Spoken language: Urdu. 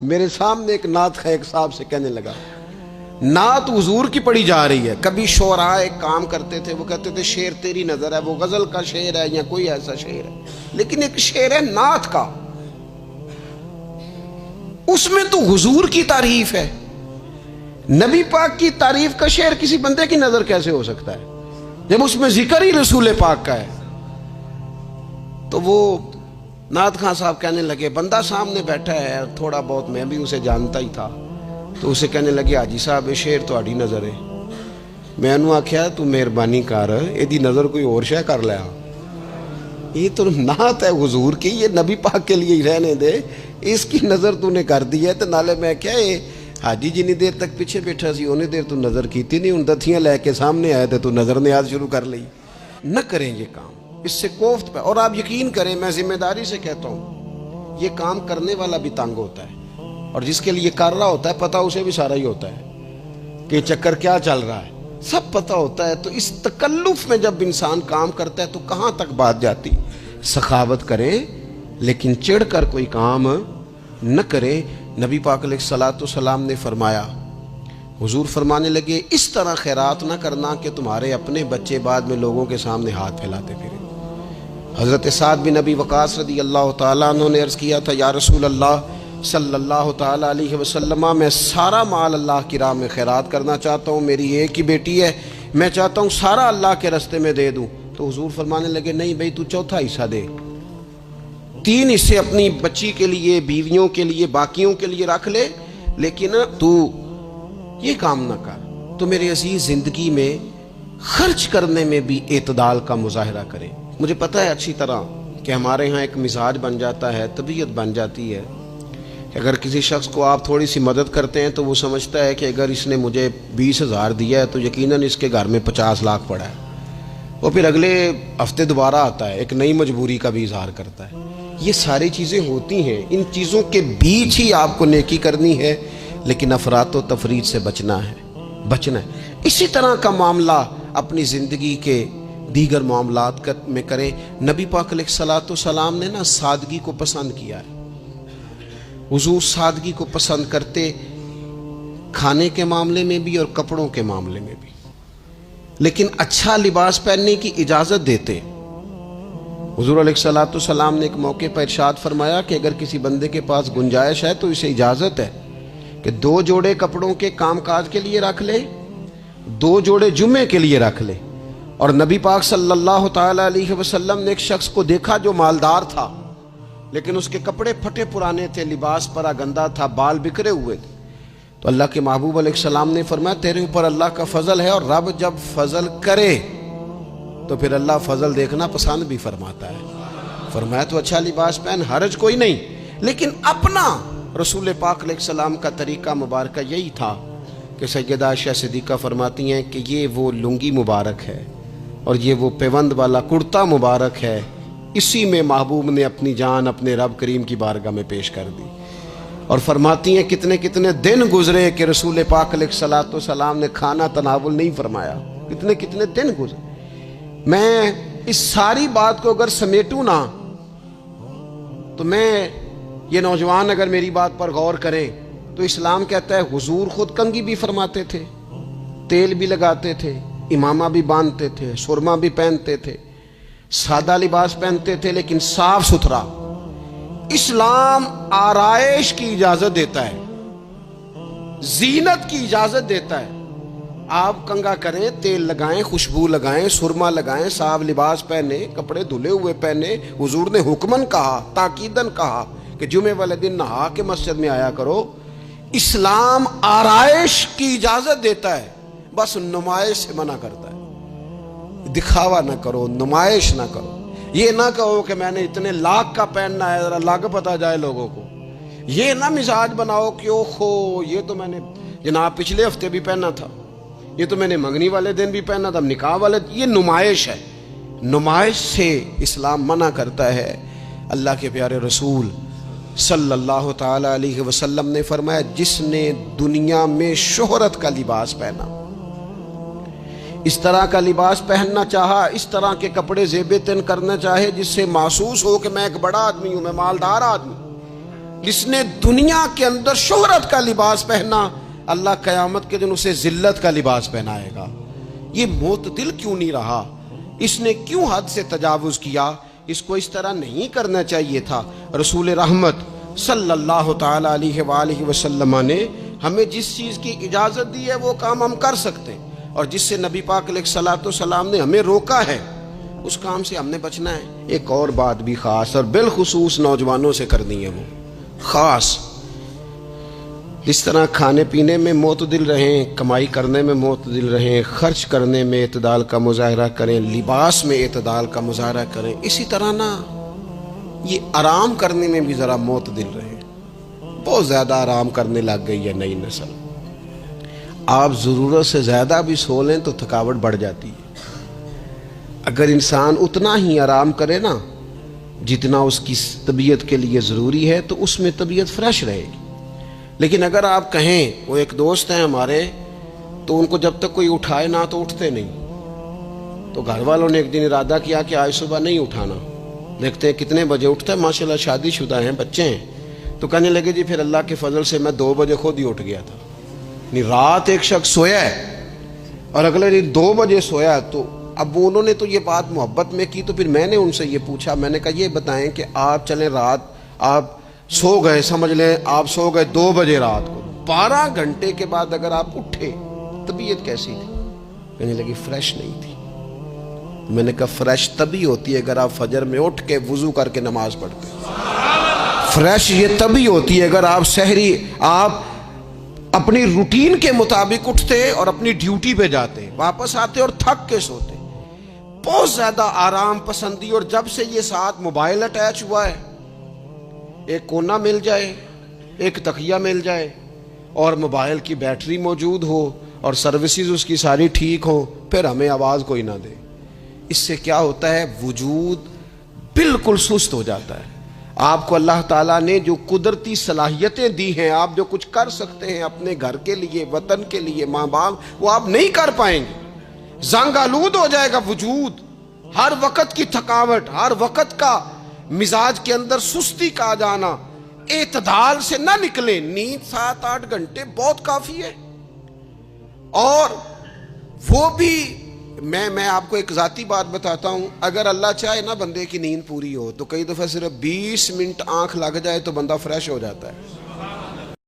میرے سامنے ایک نعت خیق صاحب سے کہنے لگا، نعت حضور کی پڑھی جا رہی ہے۔ کبھی شعراء ایک کام کرتے تھے، وہ کہتے تھے شعر تیری نظر ہے، وہ غزل کا شعر ہے یا کوئی ایسا شعر ہے، لیکن ایک شعر ہے نعت کا، اس میں تو حضور کی تعریف ہے۔ نبی پاک کی تعریف کا شعر کسی بندے کی نظر کیسے ہو سکتا ہے جب اس میں ذکر ہی رسول پاک کا ہے؟ تو وہ نعت خان صاحب کہنے لگے، بندہ سامنے بیٹھا ہے، تھوڑا بہت میں بھی اسے جانتا ہی تھا، تو اسے کہنے لگے حاجی صاحب یہ شعر تہاڈی نظر ہے۔ میں انہوں آکھیا تو مہربانی کر ایدی نظر کوئی اور شے کر لیا، یہ تو نعت ہے حضور کی، یہ نبی پاک کے لیے ہی رہنے دے، اس کی نظر تو نے کر دی ہے۔ تو نالے میں کیا حاجی جنی دیر تک پیچھے بیٹھا سی انہیں دیر تو نظر کیتی نہیں، ان دتھیاں لے کے سامنے آئے تھے تو نظر نیاز شروع کر لی۔ نہ کریں یہ کام، اس سے کوفت پہ، اور آپ یقین کریں میں ذمہ داری سے کہتا ہوں یہ کام کرنے والا بھی تنگ ہوتا ہے، اور جس کے لیے کر رہا ہوتا ہے پتہ اسے بھی سارا ہی ہوتا ہے کہ چکر کیا چل رہا ہے، سب پتہ ہوتا ہے۔ تو اس تکلف میں جب انسان کام کرتا ہے تو کہاں تک بات جاتی؟ سخاوت کریں لیکن چڑھ کر کوئی کام نہ کریں۔ نبی پاک علیہ الصلوۃ والسلام نے فرمایا، حضور فرمانے لگے اس طرح خیرات نہ کرنا کہ تمہارے اپنے بچے بعد میں لوگوں کے سامنے ہاتھ پھیلاتے پھریں۔ حضرت سعد بن ابی وقاص رضی اللہ تعالیٰ عنہ نے عرض کیا تھا، یا رسول اللہ صلی اللہ تعالیٰ علیہ وسلم، میں سارا مال اللہ کی راہ میں خیرات کرنا چاہتا ہوں، میری ایک ہی بیٹی ہے، میں چاہتا ہوں سارا اللہ کے راستے میں دے دوں۔ تو حضور فرمانے لگے نہیں بھائی تو چوتھا حصہ دے، 3 حصے اپنی بچی کے لیے، بیویوں کے لیے، باقیوں کے لیے رکھ لے، لیکن تو یہ کام نہ کر۔ تو میرے عزیز زندگی میں خرچ کرنے میں بھی اعتدال کا مظاہرہ کریں۔ مجھے پتہ ہے اچھی طرح کہ ہمارے ہاں ایک مزاج بن جاتا ہے، طبیعت بن جاتی ہے کہ اگر کسی شخص کو آپ تھوڑی سی مدد کرتے ہیں تو وہ سمجھتا ہے کہ اگر اس نے مجھے 20,000 دیا ہے تو یقیناً اس کے گھر میں 50 لاکھ پڑا ہے، وہ پھر اگلے ہفتے دوبارہ آتا ہے، ایک نئی مجبوری کا بھی اظہار کرتا ہے۔ یہ ساری چیزیں ہوتی ہیں، ان چیزوں کے بیچ ہی آپ کو نیکی کرنی ہے، لیکن افراط و تفریط سے بچنا ہے۔ اسی طرح کا معاملہ اپنی زندگی کے دیگر معاملات میں کریں۔ نبی پاک علیہ الصلوۃ والسلام نے نا سادگی کو پسند کیا ہے، حضور سادگی کو پسند کرتے، کھانے کے معاملے میں بھی اور کپڑوں کے معاملے میں بھی، لیکن اچھا لباس پہننے کی اجازت دیتے۔ حضور علیہ الصلوۃ والسلام نے ایک موقع پر ارشاد فرمایا کہ اگر کسی بندے کے پاس گنجائش ہے تو اسے اجازت ہے کہ 2 جوڑے کپڑوں کے کام کاج کے لیے رکھ لے، 2 جوڑے جمعے کے لیے رکھ لے۔ اور نبی پاک صلی اللہ تعالیٰ علیہ وسلم نے ایک شخص کو دیکھا جو مالدار تھا، لیکن اس کے کپڑے پھٹے پرانے تھے، لباس پرا گندا تھا، بال بکھرے ہوئے تھے۔ تو اللہ کے محبوب علیہ السلام نے فرمایا تیرے اوپر اللہ کا فضل ہے، اور رب جب فضل کرے تو پھر اللہ فضل دیکھنا پسند بھی فرماتا ہے۔ فرمایا تو اچھا لباس پہن، حرج کوئی نہیں، لیکن اپنا رسول پاک علیہ السلام کا طریقہ مبارکہ یہی تھا کہ سیدہ عائشہ صدیقہ فرماتی ہیں کہ یہ وہ لنگی مبارک ہے اور یہ وہ پیوند والا کرتا مبارک ہے، اسی میں محبوب نے اپنی جان اپنے رب کریم کی بارگاہ میں پیش کر دی۔ اور فرماتی ہیں کتنے کتنے دن گزرے کہ رسول پاک علیہ الصلوۃ والسلام نے کھانا تناول نہیں فرمایا، کتنے کتنے دن گزرے۔ میں اس ساری بات کو اگر سمیٹوں نا تو میں یہ نوجوان اگر میری بات پر غور کریں تو اسلام کہتا ہے حضور خود کنگھی بھی فرماتے تھے، تیل بھی لگاتے تھے، امامہ بھی باندھتے تھے، سرما بھی پہنتے تھے، سادہ لباس پہنتے تھے لیکن صاف ستھرا۔ اسلام آرائش کی اجازت دیتا ہے، زینت کی اجازت دیتا ہے۔ آپ کنگھا کریں، تیل لگائیں، خوشبو لگائیں، سرما لگائیں، صاف لباس پہنے، کپڑے دھلے ہوئے پہنے۔ حضور نے حکمن کہا، تاکیدن کہا کہ جمعے والے دن نہا کے مسجد میں آیا کرو۔ اسلام آرائش کی اجازت دیتا ہے، بس نمائش سے منع کرتا ہے۔ دکھاوا نہ کرو، نمائش نہ کرو، یہ نہ کہو کہ میں نے اتنے لاکھ کا پہننا ہے ذرا لاکھ پتہ جائے لوگوں کو، یہ نہ مزاج بناؤ کہ اوہو یہ تو میں نے جناب پچھلے ہفتے بھی پہنا تھا، یہ تو میں نے منگنی والے دن بھی پہنا تھا، نکاح والے، یہ نمائش ہے۔ نمائش سے اسلام منع کرتا ہے۔ اللہ کے پیارے رسول صلی اللہ تعالیٰ علیہ وسلم نے فرمایا جس نے دنیا میں شہرت کا لباس پہنا، اس طرح کا لباس پہننا چاہا، اس طرح کے کپڑے زیب تن کرنا چاہے جس سے محسوس ہو کہ میں ایک بڑا آدمی ہوں، میں مالدار آدمی، جس نے دنیا کے اندر شہرت کا لباس پہنا، اللہ قیامت کے دن اسے ذلت کا لباس پہنائے گا۔ یہ معتدل کیوں نہیں رہا؟ اس نے کیوں حد سے تجاوز کیا؟ اس کو اس طرح نہیں کرنا چاہیے تھا۔ رسول رحمت صلی اللہ تعالی علیہ وآلہ وسلم نے ہمیں جس چیز کی اجازت دی ہے وہ کام ہم کر سکتے ہیں، اور جس سے نبی پاک علیہ الصلوۃ والسلام نے ہمیں روکا ہے اس کام سے ہم نے بچنا ہے۔ ایک اور بات بھی خاص اور بالخصوص نوجوانوں سے کرنی ہے، وہ خاص اس طرح کھانے پینے میں معتدل رہیں، کمائی کرنے میں معتدل رہیں، خرچ کرنے میں اعتدال کا مظاہرہ کریں، لباس میں اعتدال کا مظاہرہ کریں، اسی طرح نا یہ آرام کرنے میں بھی ذرا معتدل رہیں۔ بہت زیادہ آرام کرنے لگ گئی ہے نئی نسل۔ آپ ضرورت سے زیادہ بھی سو لیں تو تھکاوٹ بڑھ جاتی ہے۔ اگر انسان اتنا ہی آرام کرے نا جتنا اس کی طبیعت کے لیے ضروری ہے تو اس میں طبیعت فریش رہے گی۔ لیکن اگر آپ کہیں، وہ ایک دوست ہیں ہمارے، تو ان کو جب تک کوئی اٹھائے نہ تو اٹھتے نہیں، تو گھر والوں نے ایک دن ارادہ کیا کہ آج صبح نہیں اٹھانا، دیکھتے ہیں کتنے بجے اٹھتا ہے۔ ماشاءاللہ شادی شدہ ہیں، بچے ہیں، تو کہنے لگے جی پھر اللہ کے فضل سے میں 2 بجے خود ہی اٹھ گیا تھا۔ رات ایک شخص سویا ہے اور اگلے دن 2 بجے سویا، تو اب انہوں نے تو یہ بات محبت میں کی، تو پھر میں نے ان سے یہ پوچھا، میں نے کہا یہ بتائیں کہ آپ چلیں رات آپ سو گئے، سمجھ لیں آپ سو گئے 2 بجے رات کو، 12 گھنٹے کے بعد اگر آپ اٹھے طبیعت کیسی تھی؟ کہنے لگی فریش نہیں تھی۔ میں نے کہا فریش تبھی ہوتی ہے اگر آپ فجر میں اٹھ کے وضو کر کے نماز پڑھتے ہیں۔ فریش یہ تبھی ہوتی ہے اگر آپ سحری آپ اپنی روٹین کے مطابق اٹھتے اور اپنی ڈیوٹی پہ جاتے، واپس آتے اور تھک کے سوتے۔ بہت زیادہ آرام پسندی، اور جب سے یہ ساتھ موبائل اٹیچ ہوا ہے، ایک کونا مل جائے، ایک تکیہ مل جائے، اور موبائل کی بیٹری موجود ہو اور سروسز اس کی ساری ٹھیک ہو، پھر ہمیں آواز کوئی نہ دے۔ اس سے کیا ہوتا ہے؟ وجود بالکل سست ہو جاتا ہے۔ آپ کو اللہ تعالیٰ نے جو قدرتی صلاحیتیں دی ہیں، آپ جو کچھ کر سکتے ہیں اپنے گھر کے لیے، وطن کے لیے، ماں باپ، وہ آپ نہیں کر پائیں گے۔ زنگ آلود ہو جائے گا وجود، ہر وقت کی تھکاوٹ، ہر وقت کا مزاج کے اندر سستی کا جانا، اعتدال سے نہ نکلے۔ نیند 7-8 گھنٹے بہت کافی ہے، اور وہ بھی میں آپ کو ایک ذاتی بات بتاتا ہوں، اگر اللہ چاہے نا بندے کی نیند پوری ہو تو کئی دفعہ صرف 20 منٹ آنکھ لگ جائے تو بندہ فریش ہو جاتا ہے۔